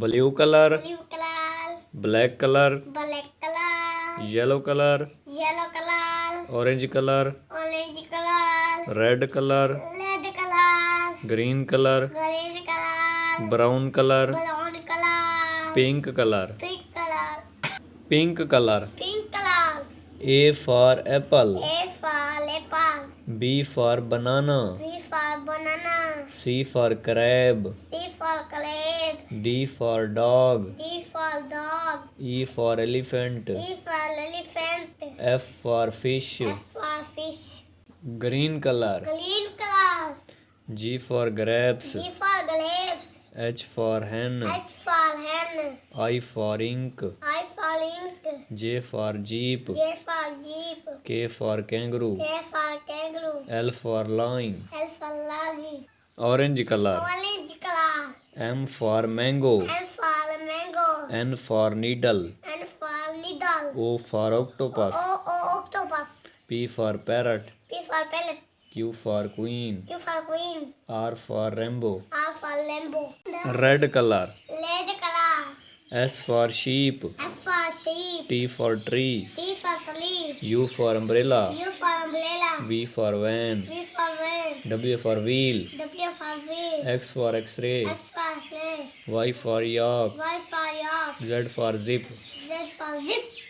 blue color, blue color, black color, black color, yellow color, yellow color, orange color, orange color, red color, red color, green color, green color, brown color, brown color, pink color, pink color, pink color. pink color. A for apple, A for apple, B for banana, B for banana, C for crab, C for crab, D for dog, D for dog, E for elephant, E for elephant, F for fish, F for fish, green color, green color, G for grapes, G for grapes, H for hen, H for hen, I for ink, I for ink, J for jeep, J for jeep, K for kangaroo, K for kangaroo, L for lion, L for lorry, orange color, orange color, M for mango, M for mango, N for needle, N for needle, O for octopus, O octopus, P for parrot, P for parrot, Q for queen, Q for queen, R for rainbow, R for lambo, red color, red color, S for sheep, S for sheep, T for tree, T for tree, U for umbrella, U for umbrella, V for van, V for van, W for wheel, W for wheel, X for x-ray, X for slave, Y for yak, Y for yak, Z for zip. Z for zip.